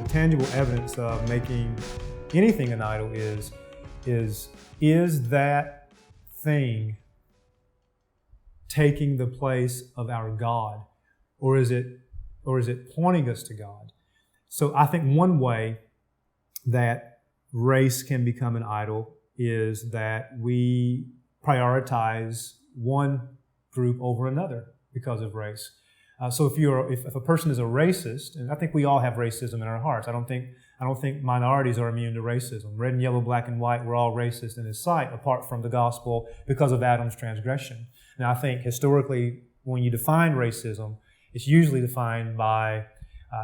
tangible evidence of making anything an idol is that thing taking the place of our God, or is it pointing us to God? So I think one way that race can become an idol is that we prioritize one group over another because of race. So if a person is a racist, and I think we all have racism in our hearts. I don't think minorities are immune to racism. Red and yellow, black and white, we're all racist in His sight, apart from the gospel because of Adam's transgression. Now, I think historically, when you define racism, it's usually defined by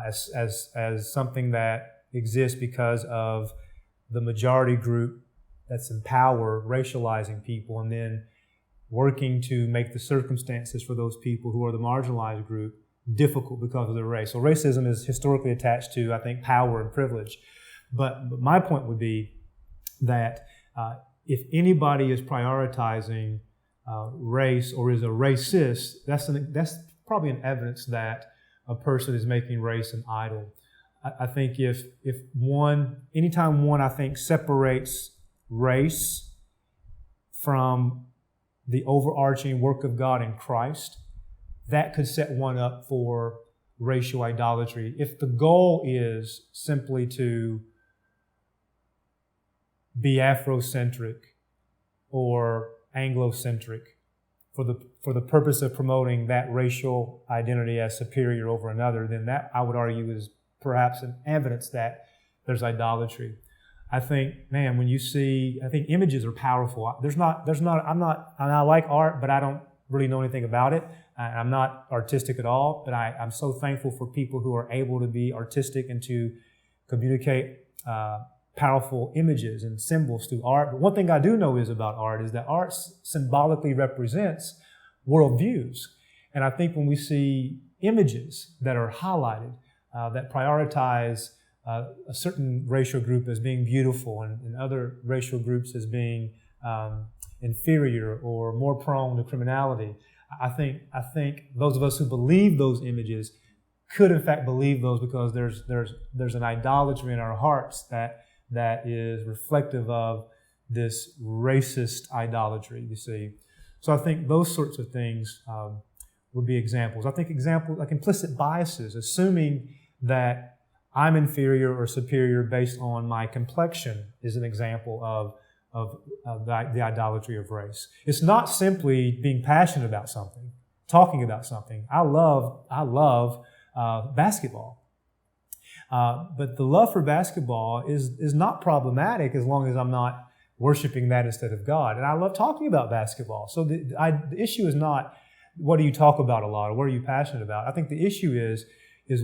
as something that exists because of the majority group that's in power racializing people, and then working to make the circumstances for those people who are the marginalized group difficult because of their race. So racism is historically attached to, I think, power and privilege. But my point would be that if anybody is prioritizing race or is a racist, that's probably an evidence that a person is making race an idol. I think anytime one, I think, separates race from the overarching work of God in Christ, that could set one up for racial idolatry. If the goal is simply to be Afrocentric or Anglocentric for the purpose of promoting that racial identity as superior over another, then that, I would argue, is perhaps an evidence that there's idolatry. I think, man, when you see, I think images are powerful. I like art, but I don't really know anything about it. I'm not artistic at all, but I'm so thankful for people who are able to be artistic and to communicate powerful images and symbols through art. But one thing I do know about art is that art symbolically represents worldviews. And I think when we see images that are highlighted, that prioritize a certain racial group as being beautiful and other racial groups as being inferior or more prone to criminality, I think those of us who believe those images could in fact believe those because there's an idolatry in our hearts that is reflective of this racist idolatry, you see. So I think those sorts of things would be examples. I think examples like implicit biases, assuming that I'm inferior or superior based on my complexion, is an example of the idolatry of race. It's not simply being passionate about something, talking about something. I love basketball. But the love for basketball is not problematic as long as I'm not worshiping that instead of God. And I love talking about basketball. So the issue is not what do you talk about a lot or what are you passionate about. I think the issue is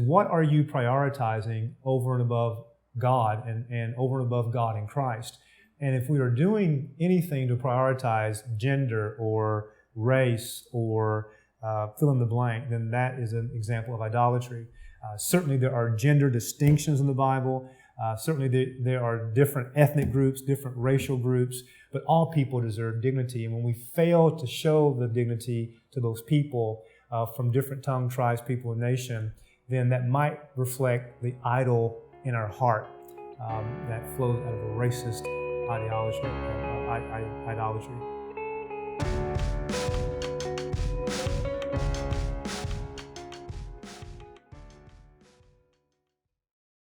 what are you prioritizing over and above God and over and above God in Christ. And if we are doing anything to prioritize gender or race or fill in the blank, then that is an example of idolatry. Certainly there are gender distinctions in the Bible. Certainly there are different ethnic groups, different racial groups, but all people deserve dignity. And when we fail to show the dignity to those people from different tongue, tribes, people, and nation, then that might reflect the idol in our heart that flows out of a racist idolatry.